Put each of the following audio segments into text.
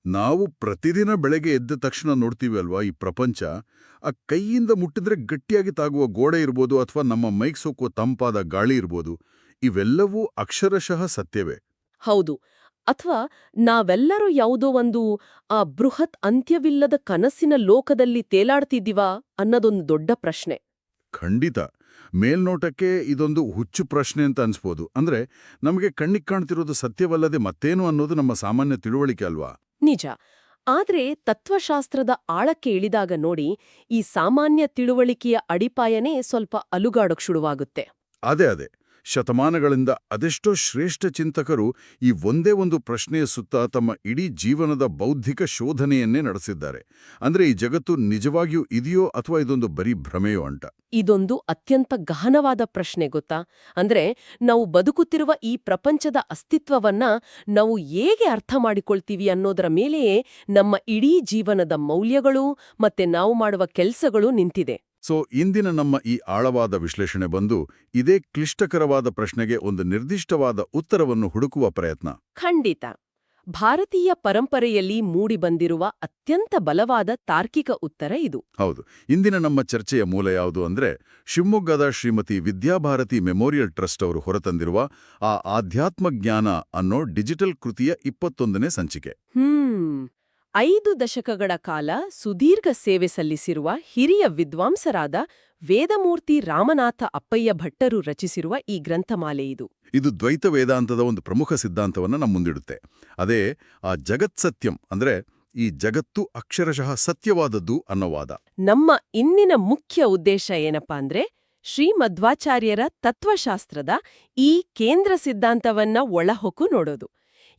ನಾವು ಪ್ರತಿದಿನ ಬೆಳಗ್ಗೆ ಎದ್ದ ತಕ್ಷಣ ನೋಡ್ತೀವಿ ಅಲ್ವಾ ಈ ಪ್ರಪಂಚ. ಆ ಕೈಯಿಂದ ಮುಟ್ಟಿದ್ರೆ ಗಟ್ಟಿಯಾಗಿ ತಾಗುವ ಗೋಡೆ ಇರ್ಬೋದು ಅಥವಾ ನಮ್ಮ ಮೈಗೆ ಸೋಕುವ ತಂಪಾದ ಗಾಳಿ ಇರ್ಬೋದು. ಇವೆಲ್ಲವೂ ಅಕ್ಷರಶಃ ಸತ್ಯವೇ? ಹೌದು. ಅಥವಾ ನಾವೆಲ್ಲರೂ ಯಾವುದೋ ಒಂದು ಬೃಹತ್ ಅಂತ್ಯವಿಲ್ಲದ ಕನಸಿನ ಲೋಕದಲ್ಲಿ ತೇಲಾಡ್ತಿದ್ದೀವಾ ಅನ್ನೋದೊಂದು ದೊಡ್ಡ ಪ್ರಶ್ನೆ. ಖಂಡಿತ. ಮೇಲ್ನೋಟಕ್ಕೆ ಇದೊಂದು ಹುಚ್ಚು ಪ್ರಶ್ನೆ ಅಂತ ಅನ್ಸ್ಬೋದು. ಅಂದ್ರೆ ನಮಗೆ ಕಣ್ಣಿಗೆ ಕಾಣ್ತಿರೋದು ಸತ್ಯವಲ್ಲದೆ ಮತ್ತೇನು ಅನ್ನೋದು ನಮ್ಮ ಸಾಮಾನ್ಯ ತಿಳುವಳಿಕೆ ಅಲ್ವಾ? ನಿಜ. ಆದ್ರೆ ತತ್ವಶಾಸ್ತ್ರದ ಆಳಕ್ಕೆ ಇಳಿದಾಗ ನೋಡಿ, ಈ ಸಾಮಾನ್ಯ ತಿಳುವಳಿಕೆಯ ಅಡಿಪಾಯನೇ ಸ್ವಲ್ಪ ಅಲುಗಾಡೋಕ್ ಶುರುವಾಗುತ್ತೆ. ಅದೇ. ಶತಮಾನಗಳಿಂದ ಅದೆಷ್ಟೋ ಶ್ರೇಷ್ಠ ಚಿಂತಕರು ಈ ಒಂದೇ ಒಂದು ಪ್ರಶ್ನೆಯ ಸುತ್ತ ತಮ್ಮ ಇಡೀ ಜೀವನದ ಬೌದ್ಧಿಕ ಶೋಧನೆಯನ್ನೇ ನಡೆಸಿದ್ದಾರೆ. ಅಂದ್ರೆ ಈ ಜಗತ್ತು ನಿಜವಾಗಿಯೂ ಇದೆಯೋ ಅಥವಾ ಇದೊಂದು ಬರೀ ಭ್ರಮೆಯೋ ಅಂತ. ಇದೊಂದು ಅತ್ಯಂತ ಗಹನವಾದ ಪ್ರಶ್ನೆ ಗೊತ್ತಾ? ಅಂದ್ರೆ ನಾವು ಬದುಕುತ್ತಿರುವ ಈ ಪ್ರಪಂಚದ ಅಸ್ತಿತ್ವವನ್ನ ನಾವು ಹೇಗೆ ಅರ್ಥ ಮಾಡಿಕೊಳ್ತೀವಿ ಅನ್ನೋದರ ಮೇಲೆಯೇ ನಮ್ಮ ಇಡೀ ಜೀವನದ ಮೌಲ್ಯಗಳು ಮತ್ತೆ ನಾವು ಮಾಡುವ ಕೆಲಸಗಳು ನಿಂತಿದೆ. ಇಂದಿನ ನಮ್ಮ ಈ ಆಳವಾದ ವಿಶ್ಲೇಷಣೆ ಬಂದು ಇದೇ ಕ್ಲಿಷ್ಟಕರವಾದ ಪ್ರಶ್ನೆಗೆ ಒಂದು ನಿರ್ದಿಷ್ಟವಾದ ಉತ್ತರವನ್ನು ಹುಡುಕುವ ಪ್ರಯತ್ನ. ಖಂಡಿತ. ಭಾರತೀಯ ಪರಂಪರೆಯಲ್ಲಿ ಮೂಡಿಬಂದಿರುವ ಅತ್ಯಂತ ಬಲವಾದ ತಾರ್ಕಿಕ ಉತ್ತರ ಇದು. ಹೌದು. ಇಂದಿನ ನಮ್ಮ ಚರ್ಚೆಯ ಮೂಲ ಯಾವುದು ಅಂದ್ರೆ ಶಿವಮೊಗ್ಗದ ಶ್ರೀಮತಿ ವಿದ್ಯಾಭಾರತಿ ಮೆಮೋರಿಯಲ್ ಟ್ರಸ್ಟ್ ಅವರು ಹೊರತಂದಿರುವ ಆ ಆಧ್ಯಾತ್ಮ ಜ್ಞಾನ ಅನ್ನೋ ಡಿಜಿಟಲ್ ಕೃತಿಯ 21ನೇ ಸಂಚಿಕೆ. 5 ದಶಕಗಳ ಕಾಲ ಸುದೀರ್ಘ ಸೇವೆ ಸಲ್ಲಿಸಿರುವ ಹಿರಿಯ ವಿದ್ವಾಂಸರಾದ ವೇದಮೂರ್ತಿ ರಾಮನಾಥ ಅಪ್ಪಯ್ಯ ಭಟ್ಟರು ರಚಿಸಿರುವ ಈ ಗ್ರಂಥಮಾಲೆ ಇದು. ಇದು ದ್ವೈತ ವೇದಾಂತದ ಒಂದು ಪ್ರಮುಖ ಸಿದ್ಧಾಂತವನ್ನು ನಮ್ಮ ಮುಂದಿಡುತ್ತೆ. ಅದೇ ಆ ಜಗತ್ಸತ್ಯಂ ಅಂದ್ರೆ ಈ ಜಗತ್ತು ಅಕ್ಷರಶಃ ಸತ್ಯವಾದದ್ದು ಅನ್ನೋ ವಾದ. ನಮ್ಮ ಇಂದಿನ ಮುಖ್ಯ ಉದ್ದೇಶ ಏನಪ್ಪಾ ಅಂದ್ರೆ ಶ್ರೀಮಧ್ವಾಚಾರ್ಯರ ತತ್ವಶಾಸ್ತ್ರದ ಈ ಕೇಂದ್ರ ಸಿದ್ಧಾಂತವನ್ನ ಒಳಹೊಕ್ಕು ನೋಡೋದು.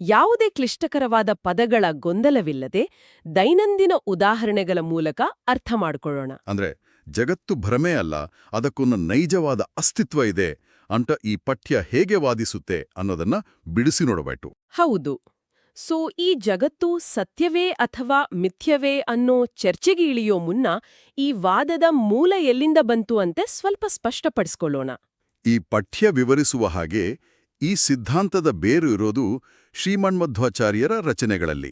ಯಾವುದೇ ಕ್ಲಿಷ್ಟಕರವಾದ ಪದಗಳ ಗೊಂದಲವಿಲ್ಲದೆ ದೈನಂದಿನ ಉದಾಹರಣೆಗಳ ಮೂಲಕ ಅರ್ಥ ಮಾಡಿಕೊಳ್ಳೋಣ. ಅಂದ್ರೆ ಜಗತ್ತು ಭ್ರಮೆ ಅಲ್ಲ, ಅದಕ್ಕೊಂದು ನೈಜವಾದ ಅಸ್ತಿತ್ವ ಇದೆ ಅಂತ ಈ ಪಠ್ಯ ಹೇಗೆ ವಾದಿಸುತ್ತೆ ಅನ್ನೋದನ್ನ ಬಿಡಿಸಿ ನೋಡಬೇಕು. ಹೌದು. ಈ ಜಗತ್ತು ಸತ್ಯವೇ ಅಥವಾ ಮಿಥ್ಯವೇ ಅನ್ನೋ ಚರ್ಚೆಗೆ ಇಳಿಯೋ ಮುನ್ನ ಈ ವಾದದ ಮೂಲ ಎಲ್ಲಿಂದ ಬಂತು ಅಂತೆ ಸ್ವಲ್ಪ ಸ್ಪಷ್ಟಪಡಿಸ್ಕೊಳ್ಳೋಣ. ಈ ಪಠ್ಯ ವಿವರಿಸುವ ಹಾಗೆ ಈ ಸಿದ್ಧಾಂತದ ಬೇರು ಇರೋದು ಶ್ರೀಮನ್ಮಧ್ವಾಚಾರ್ಯರ ರಚನೆಗಳಲ್ಲಿ.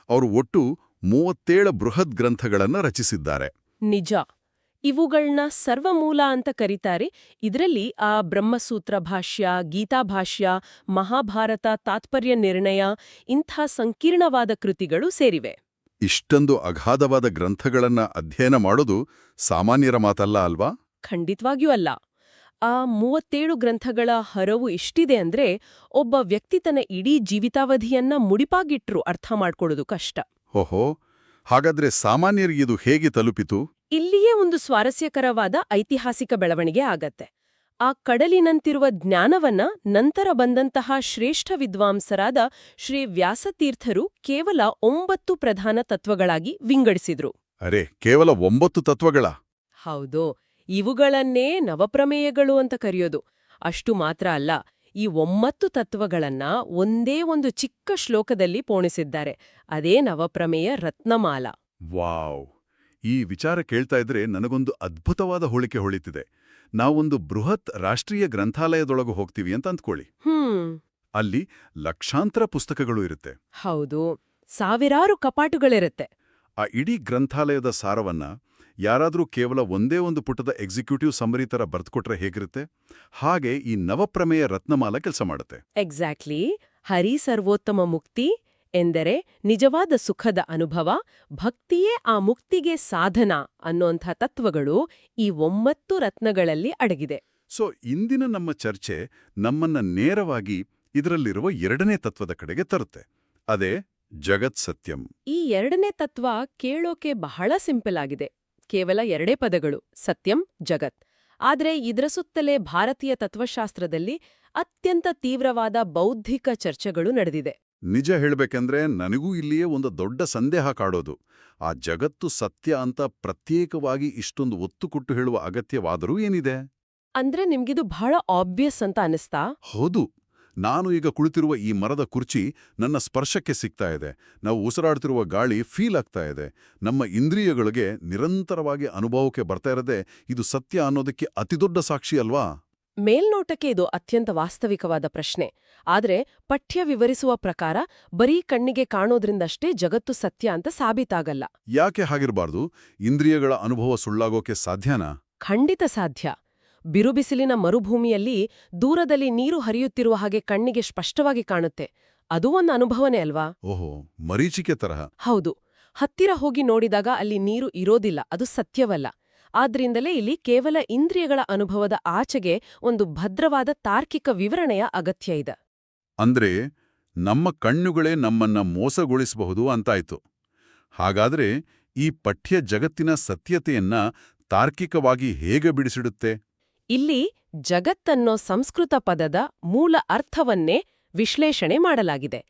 ಅವರು ಒಟ್ಟು 37 ಬೃಹತ್ ಗ್ರಂಥಗಳನ್ನು ರಚಿಸಿದ್ದಾರೆ. ನಿಜ. ಇವುಗಳನ್ನ ಸರ್ವಮೂಲ ಅಂತ ಕರೀತಾರೆ. ಇದರಲ್ಲಿ ಬ್ರಹ್ಮಸೂತ್ರ ಭಾಷ್ಯ, ಗೀತಾಭಾಷ್ಯ, ಮಹಾಭಾರತ ತಾತ್ಪರ್ಯ ನಿರ್ಣಯ ಇಂಥ ಸಂಕೀರ್ಣವಾದ ಕೃತಿಗಳು ಸೇರಿವೆ. ಇಷ್ಟೊಂದು ಅಗಾಧವಾದ ಗ್ರಂಥಗಳನ್ನ ಅಧ್ಯಯನ ಮಾಡೋದು ಸಾಮಾನ್ಯರ ಮಾತಲ್ಲ ಅಲ್ವಾ? ಖಂಡಿತವಾಗಿಯೂ ಅಲ್ಲ. 37 ಗ್ರಂಥಗಳ ಹರವು ಇಷ್ಟಿದೆ ಅಂದ್ರೆ ಒಬ್ಬ ವ್ಯಕ್ತಿ ತನ್ನ ಇಡೀ ಜೀವಿತಾವಧಿಯನ್ನ ಮುಡಿಪಾಗಿಟ್ರು ಅರ್ಥ ಮಾಡ್ಕೊಳ್ಳೋದು ಕಷ್ಟ. ಓಹೋ, ಹಾಗಾದ್ರೆ ಸಾಮಾನ್ಯರಿಗಿದು ಹೇಗೆ ತಲುಪಿತು? ಇಲ್ಲಿಯೇ ಒಂದು ಸ್ವಾರಸ್ಯಕರವಾದ ಐತಿಹಾಸಿಕ ಬೆಳವಣಿಗೆ ಆಗತ್ತೆ. ಆ ಕಡಲಿನಂತಿರುವ ಜ್ಞಾನವನ್ನ ನಂತರ ಬಂದಂತಹ ಶ್ರೇಷ್ಠ ವಿದ್ವಾಂಸರಾದ ಶ್ರೀ ವ್ಯಾಸತೀರ್ಥರು ಕೇವಲ 9 ಪ್ರಧಾನ ತತ್ವಗಳಾಗಿ ವಿಂಗಡಿಸಿದ್ರು. ಅರೆ, ಕೇವಲ 9 ತತ್ವಗಳ? ಹೌದು. ಇವುಗಳನ್ನೇ ನವಪ್ರಮೇಯಗಳು ಅಂತ ಕರೆಯೋದು. ಅಷ್ಟು ಮಾತ್ರ ಅಲ್ಲ, ಈ 9 ತತ್ವಗಳನ್ನ ಒಂದೇ ಒಂದು ಚಿಕ್ಕ ಶ್ಲೋಕದಲ್ಲಿ ಪೋಣಿಸಿದ್ದಾರೆ. ಅದೇ ನವಪ್ರಮೇಯ ರತ್ನಮಾಲ. ವಾವ್! ಈ ವಿಚಾರ ಕೇಳ್ತಾ ಇದ್ರೆ ನನಗೊಂದು ಅದ್ಭುತವಾದ ಹೋಳಿಕೆ ಹೊಳಿತಿದೆ. ನಾವೊಂದು ಬೃಹತ್ ರಾಷ್ಟ್ರೀಯ ಗ್ರಂಥಾಲಯದೊಳಗೆ ಹೋಗ್ತೀವಿ ಅಂತ ಅಂದ್ಕೊಳ್ಳಿ. ಅಲ್ಲಿ ಲಕ್ಷಾಂತರ ಪುಸ್ತಕಗಳು ಇರುತ್ತೆ. ಹೌದು, ಸಾವಿರಾರು ಕಪಾಟುಗಳಿರುತ್ತೆ. ಆ ಇಡೀ ಗ್ರಂಥಾಲಯದ ಸಾರವನ್ನ ಯಾರಾದ್ರೂ ಕೇವಲ ಒಂದೇ ಒಂದು ಪುಟದ ಎಕ್ಸಿಕ್ಯೂಟಿವ್ ಸಮ್ಮರಿ ತರ ಬರೆದುಕೊಟ್ರೆ ಹೇಗಿರುತ್ತೆ? ಹಾಗೆ ಈ ನವಪ್ರಮೇಯ ರತ್ನಮಾಲ ಕೆಲಸ ಮಾಡುತ್ತೆ. ಎಕ್ಸಾಕ್ಟ್ಲಿ. ಹರಿ ಸರ್ವೋತ್ತಮ ಮುಕ್ತಿ ಎಂದರೆ ನಿಜವಾದ ಸುಖದ ಅನುಭವ, ಭಕ್ತಿಯೇ ಆ ಮುಕ್ತಿಗೆ ಸಾಧನ ಅನ್ನೋಂಥ ತತ್ವಗಳು ಈ 9 ರತ್ನಗಳಲ್ಲಿ ಅಡಗಿದೆ. ಇಂದಿನ ನಮ್ಮ ಚರ್ಚೆ ನಮ್ಮನ್ನ ನೇರವಾಗಿ ಇದರಲ್ಲಿರುವ 2ನೇ ತತ್ವದ ಕಡೆಗೆ ತರುತ್ತೆ. ಅದೇ ಜಗತ್ ಸತ್ಯಂ. ಈ 2ನೇ ತತ್ವ ಕೇಳೋಕೆ ಬಹಳ ಸಿಂಪಲ್ ಆಗಿದೆ. ಕೇವಲ 2 ಪದಗಳು, ಸತ್ಯಂ, ಜಗತ್. ಆದ್ರೆ ಇದರ ಸುತ್ತಲೇ ಭಾರತೀಯ ತತ್ವಶಾಸ್ತ್ರದಲ್ಲಿ ಅತ್ಯಂತ ತೀವ್ರವಾದ ಬೌದ್ಧಿಕ ಚರ್ಚೆಗಳು ನಡೆದಿದೆ. ನಿಜ ಹೇಳ್ಬೇಕಂದ್ರೆ ನನಗೂ ಇಲ್ಲಿಯೇ ಒಂದು ದೊಡ್ಡ ಸಂದೇಹ ಕಾಡೋದು. ಆ ಜಗತ್ತು ಸತ್ಯ ಅಂತ ಪ್ರತ್ಯೇಕವಾಗಿ ಇಷ್ಟೊಂದು ಒತ್ತು ಕೊಟ್ಟು ಹೇಳುವ ಅಗತ್ಯವಾದರೂ ಏನಿದೆ? ಅಂದ್ರೆ ನಿಮ್ಗಿದು ಬಹಳ ಆಬ್ವಿಯಸ್ ಅಂತ ಅನಿಸ್ತಾ? ಹೌದು. ನಾನು ಈಗ ಕುಳಿತಿರುವ ಈ ಮರದ ಕುರ್ಚಿ ನನ್ನ ಸ್ಪರ್ಶಕ್ಕೆ ಸಿಗ್ತಾ ಇದೆ. ನಾವು ಉಸಿರಾಡ್ತಿರುವ ಗಾಳಿ ಫೀಲ್ ಆಗ್ತಾ ಇದೆ. ನಮ್ಮ ಇಂದ್ರಿಯಗಳಿಗೆ ನಿರಂತರವಾಗಿ ಅನುಭವಕ್ಕೆ ಬರ್ತಾ ಇರದೆ ಇದು ಸತ್ಯ ಅನ್ನೋದಕ್ಕೆ ಅತಿದೊಡ್ಡ ಸಾಕ್ಷಿ ಅಲ್ವಾ? ಮೇಲ್ನೋಟಕ್ಕೆ ಇದು ಅತ್ಯಂತ ವಾಸ್ತವಿಕವಾದ ಪ್ರಶ್ನೆ. ಆದ್ರೆ ಪಠ್ಯ ವಿವರಿಸುವ ಪ್ರಕಾರ ಬರೀ ಕಣ್ಣಿಗೆ ಕಾಣೋದ್ರಿಂದಷ್ಟೇ ಜಗತ್ತು ಸತ್ಯ ಅಂತ ಸಾಬೀತಾಗಲ್ಲ. ಯಾಕೆ ಹಾಗಿರಬಾರ್ದು? ಇಂದ್ರಿಯಗಳ ಅನುಭವ ಸುಳ್ಳಾಗೋಕೆ ಸಾಧ್ಯನಾ? ಖಂಡಿತ ಸಾಧ್ಯ. ಬಿರುಬಿಸಿಲಿನ ಮರುಭೂಮಿಯಲ್ಲಿ ದೂರದಲ್ಲಿ ನೀರು ಹರಿಯುತ್ತಿರುವ ಹಾಗೆ ಕಣ್ಣಿಗೆ ಸ್ಪಷ್ಟವಾಗಿ ಕಾಣುತ್ತೆ. ಅದೂ ಒಂದು ಅನುಭವನೇ ಅಲ್ವಾ? ಓಹೋ, ಮರೀಚಿಕೆ ತರಹ. ಹೌದು. ಹತ್ತಿರ ಹೋಗಿ ನೋಡಿದಾಗ ಅಲ್ಲಿ ನೀರು ಇರೋದಿಲ್ಲ, ಅದು ಸತ್ಯವಲ್ಲ. ಆದ್ರಿಂದಲೇ ಇಲ್ಲಿ ಕೇವಲ ಇಂದ್ರಿಯಗಳ ಅನುಭವದ ಆಚೆಗೆ ಒಂದು ಭದ್ರವಾದ ತಾರ್ಕಿಕ ವಿವರಣೆಯ ಅಗತ್ಯ ಇದೆ. ಅಂದ್ರೆ ನಮ್ಮ ಕಣ್ಣುಗಳೇ ನಮ್ಮನ್ನ ಮೋಸಗೊಳಿಸಬಹುದು ಅಂತಾಯ್ತು. ಹಾಗಾದ್ರೆ ಈ ಪಠ್ಯ ಜಗತ್ತಿನ ಸತ್ಯತೆಯನ್ನ ತಾರ್ಕಿಕವಾಗಿ ಹೇಗೆ ಬಿಡಿಸಿಡುತ್ತೆ? ಇಲ್ಲಿ ಜಗತ್ತನ್ನೋ ಸಂಸ್ಕೃತ ಪದದ ಮೂಲ ಅರ್ಥವನ್ನೇ ವಿಶ್ಲೇಷಣೆ ಮಾಡಲಾಗಿದೆ.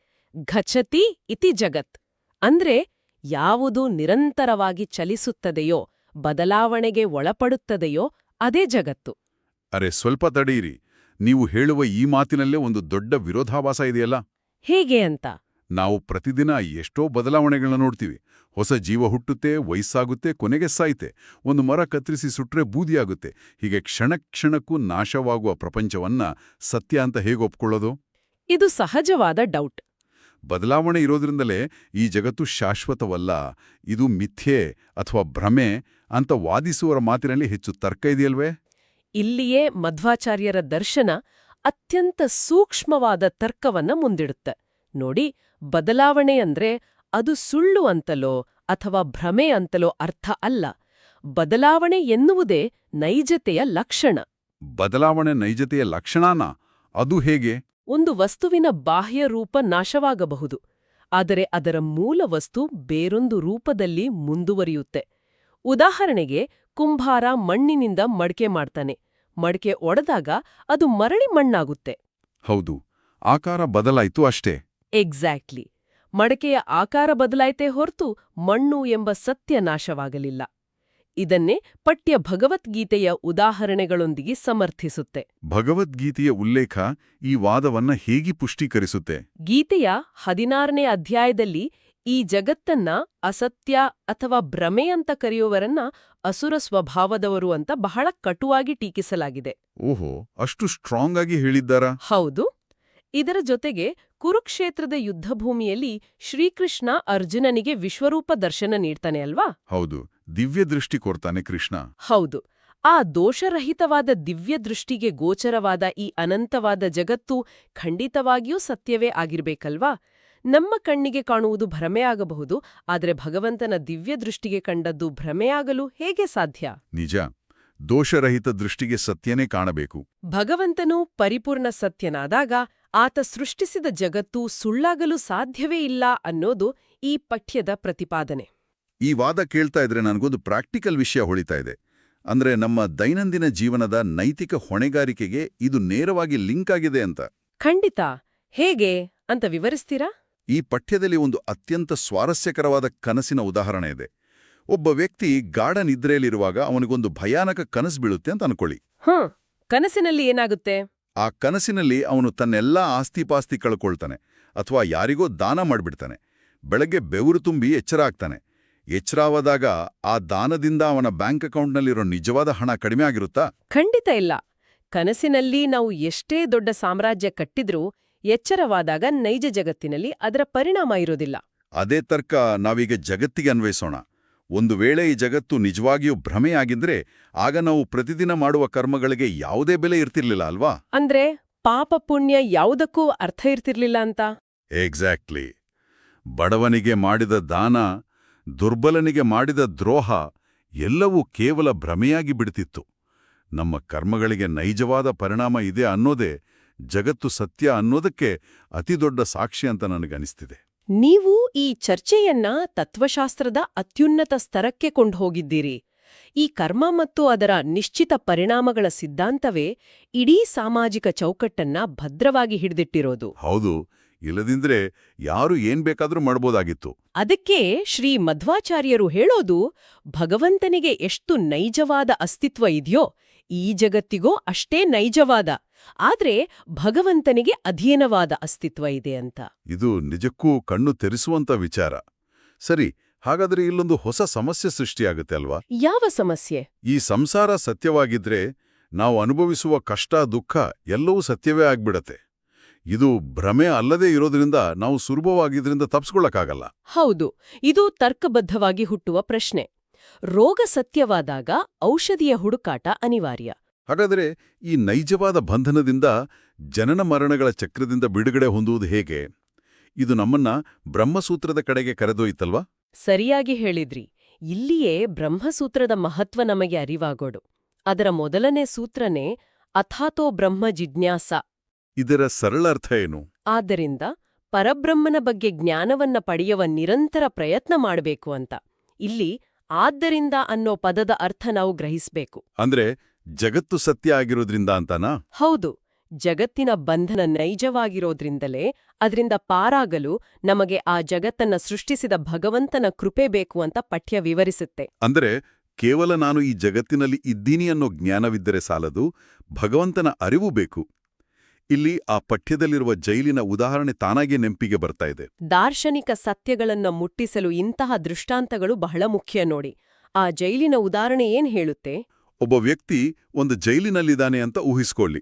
ಘಚತಿ ಇತಿ ಜಗತ್ ಅಂದ್ರೆ ಯಾವುದು ನಿರಂತರವಾಗಿ ಚಲಿಸುತ್ತದೆಯೋ, ಬದಲಾವಣೆಗೆ ಒಳಪಡುತ್ತದೆಯೋ ಅದೇ ಜಗತ್ತು. ಅರೆ, ಸ್ವಲ್ಪ ತಡೆಯಿರಿ. ನೀವು ಹೇಳುವ ಈ ಮಾತಿನಲ್ಲೇ ಒಂದು ದೊಡ್ಡ ವಿರೋಧಾಭಾಸ ಇದೆಯಲ್ಲ? ಹೇಗೆ ಅಂತ? ನಾವು ಪ್ರತಿದಿನ ಎಷ್ಟೋ ಬದಲಾವಣೆಗಳನ್ನ ನೋಡ್ತೀವಿ. ಹೊಸ ಜೀವ ಹುಟ್ಟುತ್ತೆ, ವಯಸ್ಸಾಗುತ್ತೆ, ಕೊನೆಗೆ ಸಾಯ್ತೆ. ಒಂದು ಮರ ಕತ್ತರಿಸಿ ಸುಟ್ರೆ ಬೂದಿಯಾಗುತ್ತೆ. ಹೀಗೆ ಕ್ಷಣಕ್ಕೂ ನಾಶವಾಗುವ ಪ್ರಪಂಚವನ್ನ ಸತ್ಯ ಅಂತ ಹೇಗೆ ಒಪ್ಕೊಳ್ಳೋದು? ಇದು ಸಹಜವಾದ ಡೌಟ್. ಬದಲಾವಣೆ ಇರೋದ್ರಿಂದಲೇ ಈ ಜಗತ್ತು ಶಾಶ್ವತವಲ್ಲ, ಇದು ಮಿಥ್ಯೆ ಅಥವಾ ಭ್ರಮೆ ಅಂತ ವಾದಿಸುವವರ ಮಾತಿನಲ್ಲಿ ಹೆಚ್ಚು ತರ್ಕ ಇದೆಯಲ್ವೇ? ಇಲ್ಲಿಯೇ ಮಧ್ವಾಚಾರ್ಯರ ದರ್ಶನ ಅತ್ಯಂತ ಸೂಕ್ಷ್ಮವಾದ ತರ್ಕವನ್ನ ಮುಂದಿಡುತ್ತೆ. ನೋಡಿ, ಬದಲಾವಣೆ ಅಂದ್ರೆ ಅದು ಸುಳ್ಳು ಅಂತಲೋ ಅಥವಾ ಭ್ರಮೆ ಅಂತಲೋ ಅರ್ಥ ಅಲ್ಲ. ಬದಲಾವಣೆ ಎನ್ನುವುದೇ ನೈಜತೆಯ ಲಕ್ಷಣ. ಬದಲಾವಣೆ ನೈಜತೆಯ ಲಕ್ಷಣನಾ? ಅದು ಹೇಗೆ? ಒಂದು ವಸ್ತುವಿನ ಬಾಹ್ಯ ರೂಪ ನಾಶವಾಗಬಹುದು, ಆದರೆ ಅದರ ಮೂಲ ವಸ್ತು ಬೇರೊಂದು ರೂಪದಲ್ಲಿ ಮುಂದುವರಿಯುತ್ತೆ. ಉದಾಹರಣೆಗೆ, ಕುಂಭಾರ ಮಣ್ಣಿನಿಂದ ಮಡಕೆ ಮಾಡ್ತಾನೆ. ಮಡಕೆ ಒಡೆದಾಗ ಅದು ಮರಳಿ ಮಣ್ಣಾಗುತ್ತೆ. ಹೌದು, ಆಕಾರ ಬದಲಾಯ್ತು ಅಷ್ಟೇ. ಎಕ್ಸಾಕ್ಟ್ಲಿ. ಮಡಕೆಯ ಆಕಾರ ಬದಲಾಯ್ತೇ ಹೊರತು ಮಣ್ಣು ಎಂಬ ಸತ್ಯ ನಾಶವಾಗಲಿಲ್ಲ. ಇದನ್ನೇ ಪಠ್ಯ ಭಗವದ್ಗೀತೆಯ ಉದಾಹರಣೆಗಳೊಂದಿಗೆ ಸಮರ್ಥಿಸುತ್ತೆ. ಭಗವದ್ಗೀತೆಯ ಉಲ್ಲೇಖ ಈ ವಾದವನ್ನ ಹೇಗೆ ಪುಷ್ಟೀಕರಿಸುತ್ತೆ? ಗೀತೆಯ 16ನೇ ಅಧ್ಯಾಯದಲ್ಲಿ ಈ ಜಗತ್ತನ್ನ ಅಸತ್ಯ ಅಥವಾ ಭ್ರಮೆ ಅಂತ ಕರೆಯುವವರನ್ನ ಅಸುರ ಸ್ವಭಾವದವರು ಅಂತ ಬಹಳ ಕಟುವಾಗಿ ಟೀಕಿಸಲಾಗಿದೆ. ಓಹೋ, ಅಷ್ಟು ಸ್ಟ್ರಾಂಗ್ ಆಗಿ ಹೇಳಿದ್ದಾರಾ? ಹೌದು. ಇದರ ಜೊತೆಗೆ ಕುರುಕ್ಷೇತ್ರದ ಯುದ್ಧಭೂಮಿಯಲ್ಲಿ ಶ್ರೀಕೃಷ್ಣ ಅರ್ಜುನನಿಗೆ ವಿಶ್ವರೂಪ ದರ್ಶನ ನೀಡ್ತಾನೆ ಅಲ್ವಾ? ಹೌದು, ದಿವ್ಯ ದೃಷ್ಟಿ ಕೊಡ್ತಾನೆ ಕೃಷ್ಣ. ಹೌದು. ಆ ದೋಷರಹಿತವಾದ ದಿವ್ಯ ದೃಷ್ಟಿಗೆ ಗೋಚರವಾದ ಈ ಅನಂತವಾದ ಜಗತ್ತು ಖಂಡಿತವಾಗಿಯೂ ಸತ್ಯವೇ ಆಗಿರ್ಬೇಕಲ್ವಾ? ನಮ್ಮ ಕಣ್ಣಿಗೆ ಕಾಣುವುದು ಭ್ರಮೆಯಾಗಬಹುದು, ಆದರೆ ಭಗವಂತನ ದಿವ್ಯ ದೃಷ್ಟಿಗೆ ಕಂಡದ್ದು ಭ್ರಮೆಯಾಗಲು ಹೇಗೆ ಸಾಧ್ಯ? ನಿಜ. ದೋಷರಹಿತ ದೃಷ್ಟಿಗೆ ಸತ್ಯನೇ ಕಾಣಬೇಕು. ಭಗವಂತನು ಪರಿಪೂರ್ಣ ಸತ್ಯನಾದಾಗ ಆತ ಸೃಷ್ಟಿಸಿದ ಜಗತ್ತು ಸುಳ್ಳಾಗಲು ಸಾಧ್ಯವೇ ಇಲ್ಲ ಅನ್ನೋದು ಈ ಪಠ್ಯದ ಪ್ರತಿಪಾದನೆ. ಈ ವಾದ ಕೇಳ್ತಾ ಇದ್ರೆ ನನಗೊಂದು ಪ್ರಾಕ್ಟಿಕಲ್ ವಿಷಯ ಹೊಳಿತಾ ಇದೆ. ಅಂದ್ರೆ ನಮ್ಮ ದೈನಂದಿನ ಜೀವನದ ನೈತಿಕ ಹೊಣೆಗಾರಿಕೆಗೆ ಇದು ನೇರವಾಗಿ ಲಿಂಕ್ ಆಗಿದೆ ಅಂತ. ಖಂಡಿತ. ಹೇಗೆ ಅಂತ ವಿವರಿಸ್ತೀರಾ? ಈ ಪಠ್ಯದಲ್ಲಿ ಒಂದು ಅತ್ಯಂತ ಸ್ವಾರಸ್ಯಕರವಾದ ಕನಸಿನ ಉದಾಹರಣೆ ಇದೆ. ಒಬ್ಬ ವ್ಯಕ್ತಿ ಗಾಢ ನಿದ್ರೆಯಲ್ಲಿರುವಾಗ ಅವನಿಗೊಂದು ಭಯಾನಕ ಕನಸು ಬೀಳುತ್ತೆ ಅಂತ ಅನ್ಕೊಳ್ಳಿ. ಕನಸಿನಲ್ಲಿ ಏನಾಗುತ್ತೆ? ಆ ಕನಸಿನಲ್ಲಿ ಅವನು ತನ್ನೆಲ್ಲಾ ಆಸ್ತಿಪಾಸ್ತಿ ಕಳ್ಕೊಳ್ತಾನೆ ಅಥವಾ ಯಾರಿಗೋ ದಾನ ಮಾಡ್ಬಿಡ್ತಾನೆ. ಬೆಳಗ್ಗೆ ಬೆವರು ತುಂಬಿ ಎಚ್ಚರ ಆಗ್ತಾನೆ. ಎಚ್ಚರವಾದಾಗ ಆ ದಾನದಿಂದ ಅವನ ಬ್ಯಾಂಕ್ ಅಕೌಂಟ್ನಲ್ಲಿರೋ ನಿಜವಾದ ಹಣ ಕಡಿಮೆ ಆಗಿರುತ್ತಾ? ಖಂಡಿತ ಇಲ್ಲ. ಕನಸಿನಲ್ಲಿ ನಾವು ಎಷ್ಟೇ ದೊಡ್ಡ ಸಾಮ್ರಾಜ್ಯ ಕಟ್ಟಿದ್ರೂ ಎಚ್ಚರವಾದಾಗ ನೈಜ ಜಗತ್ತಿನಲ್ಲಿ ಅದರ ಪರಿಣಾಮ ಇರೋದಿಲ್ಲ. ಅದೇ ತರ್ಕ ನಾವೀಗ ಜಗತ್ತಿಗೆ ಅನ್ವಯಿಸೋಣ. ಒಂದು ವೇಳೆ ಈ ಜಗತ್ತು ನಿಜವಾಗಿಯೂ ಭ್ರಮೆಯಾಗಿದ್ರೆ ಆಗ ನಾವು ಪ್ರತಿದಿನ ಮಾಡುವ ಕರ್ಮಗಳಿಗೆ ಯಾವುದೇ ಬೆಲೆ ಇರ್ತಿರ್ಲಿಲ್ಲ ಅಲ್ವಾ? ಅಂದ್ರೆ ಪಾಪ ಪುಣ್ಯ ಯಾವುದಕ್ಕೂ ಅರ್ಥ ಇರ್ತಿರ್ಲಿಲ್ಲ ಅಂತ? ಎಕ್ಸಾಕ್ಟ್ಲಿ. ಬಡವನಿಗೆ ಮಾಡಿದ ದಾನ, ದುರ್ಬಲನಿಗೆ ಮಾಡಿದ ದ್ರೋಹ ಎಲ್ಲವೂ ಕೇವಲ ಭ್ರಮೆಯಾಗಿ ಬಿಡ್ತಿತ್ತು. ನಮ್ಮ ಕರ್ಮಗಳಿಗೆ ನೈಜವಾದ ಪರಿಣಾಮ ಇದೆ ಅನ್ನೋದೇ ಜಗತ್ತು ಸತ್ಯ ಅನ್ನೋದಕ್ಕೆ ಅತಿದೊಡ್ಡ ಸಾಕ್ಷಿ ಅಂತ ನನಗನಿಸ್ತಿದೆ. ನೀವು ಈ ಚರ್ಚೆಯನ್ನ ತತ್ವಶಾಸ್ತ್ರದ ಅತ್ಯುನ್ನತ ಸ್ತರಕ್ಕೆ ಕೊಂಡ್ಹೋಗಿದ್ದೀರಿ. ಈ ಕರ್ಮ ಮತ್ತು ಅದರ ನಿಶ್ಚಿತ ಪರಿಣಾಮಗಳ ಸಿದ್ಧಾಂತವೇ ಇಡೀ ಸಾಮಾಜಿಕ ಚೌಕಟ್ಟನ್ನ ಭದ್ರವಾಗಿ ಹಿಡಿದಿಟ್ಟಿರೋದು. ಹೌದು, ಇಲ್ಲದಿದ್ರೆ ಯಾರು ಏನ್ ಬೇಕಾದ್ರೂ ಮಾಡ್ಬೋದಾಗಿತ್ತು. ಅದಕ್ಕೆ ಶ್ರೀ ಮಧ್ವಾಚಾರ್ಯರು ಹೇಳೋದು, ಭಗವಂತನಿಗೆ ಎಷ್ಟು ನೈಜವಾದ ಅಸ್ತಿತ್ವ ಇದೆಯೋ ಈ ಜಗತ್ತಿಗೂ ಅಷ್ಟೇ ನೈಜವಾದ, ಆದ್ರೆ ಭಗವಂತನಿಗೆ ಅಧೀನವಾದ ಅಸ್ತಿತ್ವ ಇದೆ ಅಂತ. ಇದು ನಿಜಕ್ಕೂ ಕಣ್ಣು ತೆರೆಸುವಂತ ವಿಚಾರ. ಸರಿ, ಹಾಗಾದ್ರೆ ಇಲ್ಲೊಂದು ಹೊಸ ಸಮಸ್ಯೆ ಸೃಷ್ಟಿಯಾಗುತ್ತೆ ಅಲ್ವಾ? ಯಾವ ಸಮಸ್ಯೆ? ಈ ಸಂಸಾರ ಸತ್ಯವಾಗಿದ್ರೆ ನಾವು ಅನುಭವಿಸುವ ಕಷ್ಟ ದುಃಖ ಎಲ್ಲವೂ ಸತ್ಯವೇ ಆಗ್ಬಿಡತ್ತೆ. ಇದು ಭ್ರಮೆ ಅಲ್ಲದೇ ಇರೋದ್ರಿಂದ ನಾವು ಸುಲಭವಾಗಿ ತಪ್ಪಿಸ್ಕೊಳ್ಳಕ್ಕಾಗಲ್ಲ. ಹೌದು, ಇದು ತರ್ಕಬದ್ಧವಾಗಿ ಹುಟ್ಟುವ ಪ್ರಶ್ನೆ. ರೋಗ ಸತ್ಯವಾದಾಗ ಔಷಧಿಯ ಹುಡುಕಾಟ ಅನಿವಾರ್ಯ. ಹಾಗಾದರೆ ಈ ನೈಜವಾದ ಬಂಧನದಿಂದ, ಜನನ ಮರಣಗಳ ಚಕ್ರದಿಂದ ಬಿಡುಗಡೆ ಹೊಂದುವುದು ಹೇಗೆ? ಇದು ನಮ್ಮನ್ನ ಬ್ರಹ್ಮಸೂತ್ರದ ಕಡೆಗೆ ಕರೆದೊಯ್ತಲ್ವಾ? ಸರಿಯಾಗಿ ಹೇಳಿದ್ರಿ. ಇಲ್ಲಿಯೇ ಬ್ರಹ್ಮಸೂತ್ರದ ಮಹತ್ವ ನಮಗೆ ಅರಿವಾಗೋಡು. ಅದರ ಮೊದಲನೇ ಸೂತ್ರನೇ ಅಥಾತೋ ಬ್ರಹ್ಮ ಜಿಜ್ಞಾಸ. ಇದರ ಸರಳ ಅರ್ಥ ಏನು? ಆದ್ದರಿಂದ ಪರಬ್ರಹ್ಮನ ಬಗ್ಗೆ ಜ್ಞಾನವನ್ನ ಪಡೆಯುವ ನಿರಂತರ ಪ್ರಯತ್ನ ಮಾಡಬೇಕು ಅಂತ. ಇಲ್ಲಿ ಆದ್ದರಿಂದ ಅನ್ನೋ ಪದದ ಅರ್ಥ ನಾವು ಗ್ರಹಿಸ್ಬೇಕು. ಅಂದ್ರೆ ಜಗತ್ತು ಸತ್ಯ ಆಗಿರೋದ್ರಿಂದ ಅಂತಾನಾ? ಹೌದು, ಜಗತ್ತಿನ ಬಂಧನ ನೈಜವಾಗಿರೋದ್ರಿಂದಲೇ ಅದರಿಂದ ಪಾರಾಗಲು ನಮಗೆ ಆ ಜಗತ್ತನ್ನ ಸೃಷ್ಟಿಸಿದ ಭಗವಂತನ ಕೃಪೆ ಬೇಕು ಅಂತ ಪಠ್ಯ ವಿವರಿಸುತ್ತೆ. ಅಂದ್ರೆ ಕೇವಲ ನಾನು ಈ ಜಗತ್ತಿನಲ್ಲಿ ಇದ್ದೀನಿ ಅನ್ನೋ ಜ್ಞಾನವಿದ್ದರೆ ಸಾಲದು, ಭಗವಂತನ ಅರಿವು ಬೇಕು. ಇಲ್ಲಿ ಆ ಪಠ್ಯದಲ್ಲಿರುವ ಜೈಲಿನ ಉದಾಹರಣೆ ತಾನಾಗೇ ನೆನಪಿಗೆ ಬರ್ತಾ ಇದೆ. ದಾರ್ಶನಿಕ ಸತ್ಯಗಳನ್ನ ಮುಟ್ಟಿಸಲು ಇಂತಹ ದೃಷ್ಟಾಂತಗಳು ಬಹಳ ಮುಖ್ಯ ನೋಡಿ. ಆ ಜೈಲಿನ ಉದಾಹರಣೆ ಏನ್ ಹೇಳುತ್ತೆ? ಒಬ್ಬ ವ್ಯಕ್ತಿ ಒಂದು ಜೈಲಿನಲ್ಲಿದ್ದಾನೆ ಅಂತ ಊಹಿಸ್ಕೊಳ್ಳಿ.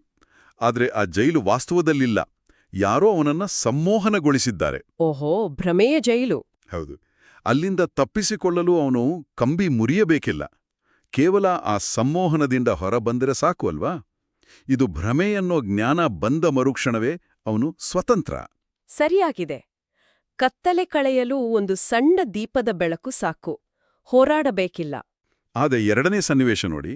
ಆದ್ರೆ ಆ ಜೈಲು ವಾಸ್ತವದಲ್ಲಿಲ್ಲ. ಯಾರೋ ಅವನನ್ನ ಸಂಮೋಹನಗೊಳಿಸಿದ್ದಾರೆ. ಓಹೋ, ಭ್ರಮೆಯ ಜೈಲು. ಹೌದು. ಅಲ್ಲಿಂದ ತಪ್ಪಿಸಿಕೊಳ್ಳಲು ಅವನು ಕಂಬಿ ಮುರಿಯಬೇಕಿಲ್ಲ. ಕೇವಲ ಆ ಸಂಮೋಹನದಿಂದ ಹೊರಬಂದರೆ ಸಾಕು ಅಲ್ವಾ? ಇದು ಭ್ರಮೆಯನ್ನೋ ಜ್ಞಾನ ಬಂದ ಮರುಕ್ಷಣವೇ ಅವನು ಸ್ವತಂತ್ರ. ಸರಿಯಾಗಿದೆ. ಕತ್ತಲೆ ಕಳೆಯಲು ಒಂದು ಸಣ್ಣ ದೀಪದ ಬೆಳಕು ಸಾಕು, ಹೋರಾಡಬೇಕಿಲ್ಲ. ಆದ ಎರಡನೇ ಸನ್ನಿವೇಶ ನೋಡಿ.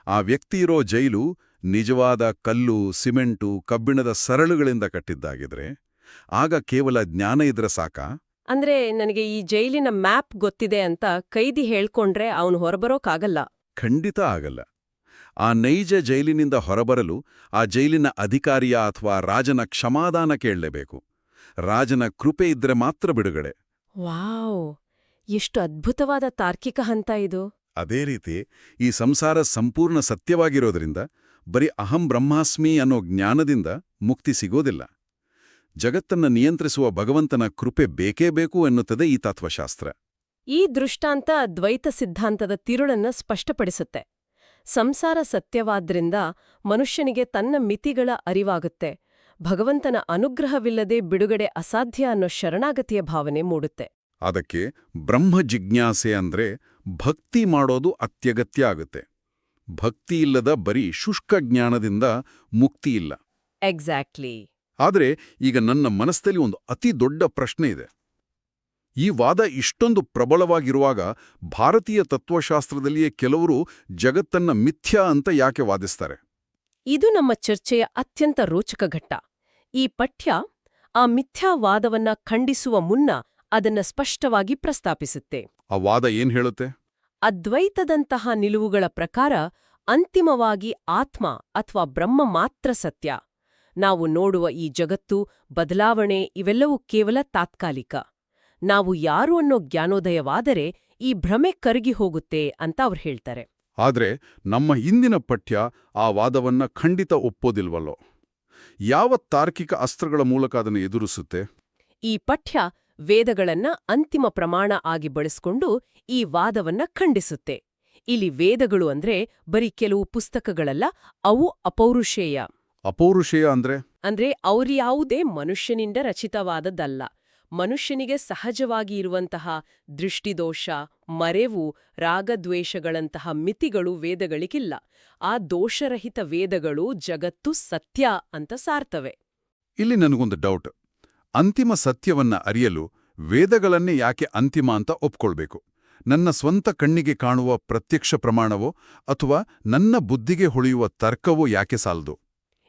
ಆ ವ್ಯಕ್ತಿಯಿರೋ ಜೈಲು ನಿಜವಾದ ಕಲ್ಲು, ಸಿಮೆಂಟು, ಕಬ್ಬಿಣದ ಸರಳುಗಳಿಂದ ಕಟ್ಟಿದ್ದಾಗಿದ್ರೆ ಆಗ ಕೇವಲ ಜ್ಞಾನ ಇದ್ರೆ ಸಾಕಾ? ಅಂದ್ರೆ ನನಗೆ ಈ ಜೈಲಿನ ಮ್ಯಾಪ್ ಗೊತ್ತಿದೆ ಅಂತ ಕೈದಿ ಹೇಳ್ಕೊಂಡ್ರೆ ಅವನು ಹೊರಬರೋಕಾಗಲ್ಲ. ಖಂಡಿತ ಆಗಲ್ಲ. ಆ ನೈಜ ಜೈಲಿನಿಂದ ಹೊರಬರಲು ಆ ಜೈಲಿನ ಅಧಿಕಾರಿಯ ಅಥವಾ ರಾಜನ ಕ್ಷಮಾದಾನ ಕೇಳಲೇಬೇಕು. ರಾಜನ ಕೃಪೆ ಇದ್ರೆ ಮಾತ್ರ ಬಿಡುಗಡೆ. ವಾವ್, ಎಷ್ಟು ಅದ್ಭುತವಾದ ತಾರ್ಕಿಕ ಹಂತ ಇದು. ಅದೇ ರೀತಿ ಈ ಸಂಸಾರ ಸಂಪೂರ್ಣ ಸತ್ಯವಾಗಿರೋದ್ರಿಂದ ಬರೀ ಅಹಂ ಬ್ರಹ್ಮಾಸ್ಮಿ ಅನ್ನೋ ಜ್ಞಾನದಿಂದ ಮುಕ್ತಿ ಸಿಗೋದಿಲ್ಲ. ಜಗತ್ತನ್ನ ನಿಯಂತ್ರಿಸುವ ಭಗವಂತನ ಕೃಪೆ ಬೇಕೇ ಬೇಕು ಎನ್ನುತ್ತದೆ ಈ ತತ್ವಶಾಸ್ತ್ರ. ಈ ದೃಷ್ಟಾಂತ ದ್ವೈತ ಸಿದ್ಧಾಂತದ ತಿರುಳನ್ನ ಸ್ಪಷ್ಟಪಡಿಸುತ್ತೆ. ಸಂಸಾರ ಸತ್ಯವಾದ್ರಿಂದ ಮನುಷ್ಯನಿಗೆ ತನ್ನ ಮಿತಿಗಳ ಅರಿವಾಗುತ್ತೆ. ಭಗವಂತನ ಅನುಗ್ರಹವಿಲ್ಲದೆ ಬಿಡುಗಡೆ ಅಸಾಧ್ಯ ಅನ್ನೋ ಶರಣಾಗತಿಯ ಭಾವನೆ ಮೂಡುತ್ತೆ. ಅದಕ್ಕೆ ಬ್ರಹ್ಮ ಜಿಜ್ಞಾಸೆ ಅಂದ್ರೆ ಭಕ್ತಿ ಮಾಡೋದು ಅತ್ಯಗತ್ಯ ಆಗುತ್ತೆ. ಭಕ್ತಿಯಿಲ್ಲದ ಬರೀ ಶುಷ್ಕ ಜ್ಞಾನದಿಂದ ಮುಕ್ತಿಯಿಲ್ಲ. ಎಕ್ಸಾಕ್ಟ್ಲಿ. ಆದರೆ ಈಗ ನನ್ನ ಮನಸ್ಸಲ್ಲಿ ಒಂದು ಅತಿ ದೊಡ್ಡ ಪ್ರಶ್ನೆ ಇದೆ. ಈ ವಾದ ಇಷ್ಟೊಂದು ಪ್ರಬಲವಾಗಿರುವಾಗ ಭಾರತೀಯ ತತ್ವಶಾಸ್ತ್ರದಲ್ಲಿಯೇ ಕೆಲವರು ಜಗತ್ತನ್ನ ಮಿಥ್ಯಾ ಅಂತ ಯಾಕೆ ವಾದಿಸ್ತಾರೆ? ಇದು ನಮ್ಮ ಚರ್ಚೆಯ ಅತ್ಯಂತ ರೋಚಕ ಘಟ್ಟ. ಈ ಪಠ್ಯ ಆ ಮಿಥ್ಯಾವಾದವನ್ನ ಖಂಡಿಸುವ ಮುನ್ನ ಅದನ್ನ ಸ್ಪಷ್ಟವಾಗಿ ಪ್ರಸ್ತಾಪಿಸುತ್ತೆ. ಆ ವಾದ ಏನ್ ಹೇಳುತ್ತೆ? ಅದ್ವೈತದಂತಹ ನಿಲುವುಗಳ ಪ್ರಕಾರ ಅಂತಿಮವಾಗಿ ಆತ್ಮ ಅಥವಾ ಬ್ರಹ್ಮ ಮಾತ್ರ ಸತ್ಯ. ನಾವು ನೋಡುವ ಈ ಜಗತ್ತು, ಬದಲಾವಣೆ ಇವೆಲ್ಲವೂ ಕೇವಲ ತಾತ್ಕಾಲಿಕ. ನಾವು ಯಾರು ಅನ್ನೋ ಜ್ಞಾನೋದಯವಾದರೆ ಈ ಭ್ರಮೆ ಕರಗಿ ಹೋಗುತ್ತೆ ಅಂತ ಅವ್ರು ಹೇಳ್ತಾರೆ. ಆದ್ರೆ ನಮ್ಮ ಇಂದಿನ ಪಠ್ಯ ಆ ವಾದವನ್ನ ಖಂಡಿತ ಒಪ್ಪೋದಿಲ್ವಲ್ಲೋ. ಯಾವ ತಾರ್ಕಿಕ ಅಸ್ತ್ರಗಳ ಮೂಲಕ ಅದನ್ನು ಎದುರಿಸುತ್ತೆ? ಈ ಪಠ್ಯ ವೇದಗಳನ್ನ ಅಂತಿಮ ಪ್ರಮಾಣ ಆಗಿ ಬಳಸ್ಕೊಂಡು ಈ ವಾದವನ್ನ ಖಂಡಿಸುತ್ತೆ. ಇಲ್ಲಿ ವೇದಗಳು ಅಂದ್ರೆ ಬರೀ ಕೆಲವು ಪುಸ್ತಕಗಳಲ್ಲ, ಅವು ಅಪೌರುಷೇಯ. ಅಪೌರುಷೇಯ ಅಂದ್ರೆ ಅವ್ರ್ಯಾವುದೇ ಮನುಷ್ಯನಿಂದ ರಚಿತವಾದದ್ದಲ್ಲ. ಮನುಷ್ಯನಿಗೆ ಸಹಜವಾಗಿ ಇರುವಂತಹ ದೃಷ್ಟಿದೋಷ, ಮರೆವು, ರಾಗದ್ವೇಷಗಳಂತಹ ಮಿತಿಗಳು ವೇದಗಳಿಗಿಲ್ಲ. ಆ ದೋಷರಹಿತ ವೇದಗಳು ಜಗತ್ತು ಸತ್ಯ ಅಂತ ಸಾರ್ತವೆ. ಇಲ್ಲಿ ನನಗೊಂದು ಡೌಟ್. ಅಂತಿಮ ಸತ್ಯವನ್ನ ಅರಿಯಲು ವೇದಗಳನ್ನೇ ಯಾಕೆ ಅಂತಿಮ ಅಂತ ಒಪ್ಕೊಳ್ಬೇಕು? ನನ್ನ ಸ್ವಂತ ಕಣ್ಣಿಗೆ ಕಾಣುವ ಪ್ರತ್ಯಕ್ಷ ಪ್ರಮಾಣವೋ ಅಥವಾ ನನ್ನ ಬುದ್ಧಿಗೆ ಹೊಳೆಯುವ ತರ್ಕವೋ ಯಾಕೆ ಸಾಲದು?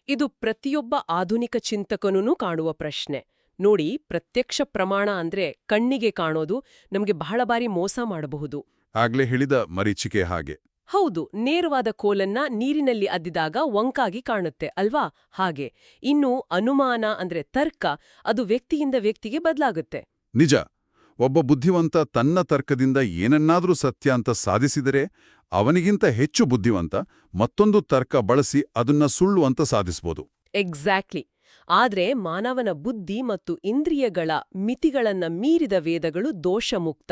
ಇದು ಪ್ರತಿಯೊಬ್ಬ ಆಧುನಿಕ ಚಿಂತಕನೂ ಕಾಣುವ ಪ್ರಶ್ನೆ. ನೋಡಿ, ಪ್ರತ್ಯಕ್ಷ ಪ್ರಮಾಣ ಅಂದ್ರೆ ಕಣ್ಣಿಗೆ ಕಾಣೋದು ನಮಗೆ ಬಹಳ ಬಾರಿ ಮೋಸ ಮಾಡಬಹುದು. ಆಗ್ಲೇ ಹೇಳಿದ ಮರೀಚಿಕೆ ಹಾಗೆ. ಹೌದು, ನೇರವಾದ ಕೋಲನ್ನ ನೀರಿನಲ್ಲಿ ಅದ್ದಿದಾಗ ವಂಕಾಗಿ ಕಾಣುತ್ತೆ ಅಲ್ವಾ? ಹಾಗೆ. ಇನ್ನು ಅನುಮಾನ ಅಂದ್ರೆ ತರ್ಕ, ಅದು ವ್ಯಕ್ತಿಯಿಂದ ವ್ಯಕ್ತಿಗೆ ಬದಲಾಗುತ್ತೆ. ನಿಜ. ಒಬ್ಬ ಬುದ್ಧಿವಂತ ತನ್ನ ತರ್ಕದಿಂದ ಏನನ್ನಾದ್ರೂ ಸತ್ಯ ಅಂತ ಸಾಧಿಸಿದರೆ ಅವನಿಗಿಂತ ಹೆಚ್ಚು ಬುದ್ಧಿವಂತ ಮತ್ತೊಂದು ತರ್ಕ ಬಳಸಿ ಅದನ್ನ ಸುಳ್ಳು ಅಂತ ಸಾಧಿಸ್ಬೋದು. ಎಕ್ಸಾಕ್ಟ್ಲಿ. ಆದ್ರೆ ಮಾನವನ ಬುದ್ಧಿ ಮತ್ತು ಇಂದ್ರಿಯಗಳ ಮಿತಿಗಳನ್ನ ಮೀರಿದ ವೇದಗಳು ದೋಷಮುಕ್ತ.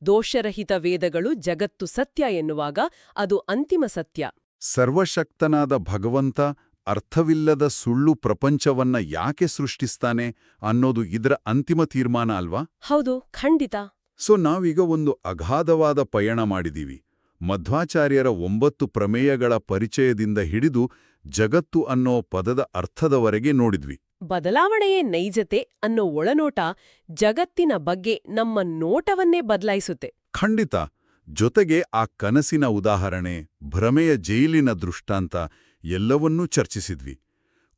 ದೋಷರಹಿತ ವೇದಗಳು ಜಗತ್ತು ಸತ್ಯ ಎನ್ನುವಾಗ ಅದು ಅಂತಿಮ ಸತ್ಯ. ಸರ್ವಶಕ್ತನಾದ ಭಗವಂತ ಅರ್ಥವಿಲ್ಲದ ಸುಳ್ಳು ಪ್ರಪಂಚವನ್ನ ಯಾಕೆ ಸೃಷ್ಟಿಸ್ತಾನೆ ಅನ್ನೋದು ಇದರ ಅಂತಿಮ ತೀರ್ಮಾನ ಅಲ್ವಾ? ಹೌದು, ಖಂಡಿತ. ಸೊ ನಾವೀಗ ಒಂದು ಅಗಾಧವಾದ ಪಯಣ ಮಾಡಿದೀವಿ. ಮಧ್ವಾಚಾರ್ಯರ 9 ಪ್ರಮೇಯಗಳ ಪರಿಚಯದಿಂದ ಹಿಡಿದು ಜಗತ್ತು ಅನ್ನೋ ಪದದ ಅರ್ಥದವರೆಗೆ ನೋಡಿದ್ವಿ. ಬದಲಾವಣೆಯೇ ನೈಜತೆ ಅನ್ನೋ ಒಳನೋಟ ಜಗತ್ತಿನ ಬಗ್ಗೆ ನಮ್ಮ ನೋಟವನ್ನೇ ಬದಲಾಯಿಸುತ್ತೆ. ಖಂಡಿತ. ಜೊತೆಗೆ ಆ ಕನಸಿನ ಉದಾಹರಣೆ, ಭ್ರಮೆಯ ಜೈಲಿನ ದೃಷ್ಟಾಂತ ಎಲ್ಲವನ್ನೂ ಚರ್ಚಿಸಿದ್ವಿ.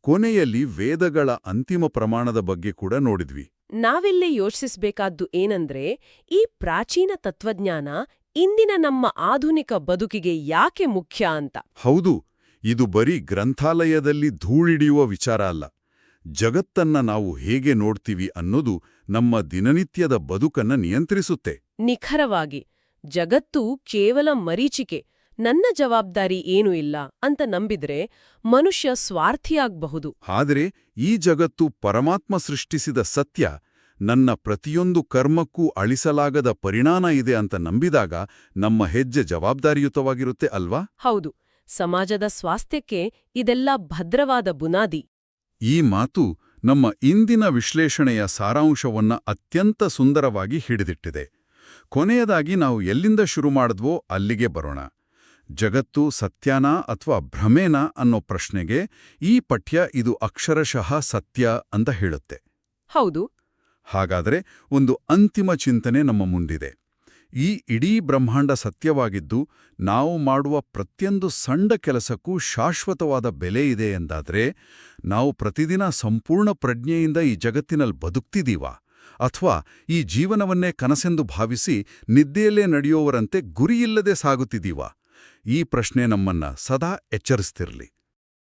ಕೊನೆಯಲ್ಲಿ ವೇದಗಳ ಅಂತಿಮ ಪ್ರಮಾಣದ ಬಗ್ಗೆ ಕೂಡ ನೋಡಿದ್ವಿ. ನಾವಿಲ್ಲಿ ಯೋಚಿಸ್ಬೇಕಾದ್ದು ಏನಂದ್ರೆ, ಈ ಪ್ರಾಚೀನ ತತ್ವಜ್ಞಾನ ಇಂದಿನ ನಮ್ಮ ಆಧುನಿಕ ಬದುಕಿಗೆ ಯಾಕೆ ಮುಖ್ಯ ಅಂತ. ಹೌದು, ಇದು ಬರೀ ಗ್ರಂಥಾಲಯದಲ್ಲಿ ಧೂಳಿಡಿಯುವ ವಿಚಾರ ಅಲ್ಲ. ಜಗತ್ತನ್ನ ನಾವು ಹೇಗೆ ನೋಡ್ತೀವಿ ಅನ್ನೋದು ನಮ್ಮ ದಿನನಿತ್ಯದ ಬದುಕನ್ನ ನಿಯಂತ್ರಿಸುತ್ತೆ. ನಿಖರವಾಗಿ. ಜಗತ್ತು ಕೇವಲ ಮರೀಚಿಕೆ, ನನ್ನ ಜವಾಬ್ದಾರಿ ಏನೂ ಇಲ್ಲ ಅಂತ ನಂಬಿದ್ರೆ ಮನುಷ್ಯ ಸ್ವಾರ್ಥಿಯಾಗಬಹುದು. ಆದರೆ ಈ ಜಗತ್ತು ಪರಮಾತ್ಮ ಸೃಷ್ಟಿಸಿದ ಸತ್ಯ, ನನ್ನ ಪ್ರತಿಯೊಂದು ಕರ್ಮಕ್ಕೂ ಅಳಿಸಲಾಗದ ಪರಿಣಾಮ ಇದೆ ಅಂತ ನಂಬಿದಾಗ ನಮ್ಮ ಹೆಜ್ಜೆ ಜವಾಬ್ದಾರಿಯುತವಾಗಿರುತ್ತೆ ಅಲ್ವಾ? ಹೌದು, ಸಮಾಜದ ಸ್ವಾಸ್ಥ್ಯಕ್ಕೆ ಇದೆಲ್ಲ ಭದ್ರವಾದ ಬುನಾದಿ. ಈ ಮಾತು ನಮ್ಮ ಇಂದಿನ ವಿಶ್ಲೇಷಣೆಯ ಸಾರಾಂಶವನ್ನ ಅತ್ಯಂತ ಸುಂದರವಾಗಿ ಹಿಡಿದಿಟ್ಟಿದೆ. ಕೊನೆಯದಾಗಿ ನಾವು ಎಲ್ಲಿಂದ ಶುರು ಮಾಡಿದ್ವೋ ಅಲ್ಲಿಗೆ ಬರೋಣ. ಜಗತ್ತು ಸತ್ಯನಾ ಅಥವಾ ಭ್ರಮೇನಾ ಅನ್ನೋ ಪ್ರಶ್ನೆಗೆ ಈ ಪಠ್ಯ ಇದು ಅಕ್ಷರಶಃ ಸತ್ಯ ಅಂತ ಹೇಳುತ್ತೆ. ಹೌದು. ಹಾಗಾದರೆ ಒಂದು ಅಂತಿಮ ಚಿಂತನೆ ನಮ್ಮ ಮುಂದಿದೆ. ಈ ಇಡೀ ಬ್ರಹ್ಮಾಂಡ ಸತ್ಯವಾಗಿದ್ದು ನಾವು ಮಾಡುವ ಪ್ರತಿಯೊಂದು ಸಣ್ಣ ಕೆಲಸಕ್ಕೂ ಶಾಶ್ವತವಾದ ಬೆಲೆ ಇದೆ ಎಂದಾದರೆ, ನಾವು ಪ್ರತಿದಿನ ಸಂಪೂರ್ಣ ಪ್ರಜ್ಞೆಯಿಂದ ಈ ಜಗತ್ತಿನಲ್ಲಿ ಬದುಕ್ತಿದ್ದೀವಾ? ಅಥವಾ ಈ ಜೀವನವನ್ನೇ ಕನಸೆಂದು ಭಾವಿಸಿ ನಿದ್ದೆಯಲ್ಲೇ ನಡೆಯುವವರಂತೆ ಗುರಿಯಿಲ್ಲದೆ ಸಾಗುತ್ತಿದ್ದೀವಾ? ಈ ಪ್ರಶ್ನೆ ನಮ್ಮನ್ನ ಸದಾ ಎಚ್ಚರಿಸ್ತಿರಲಿ.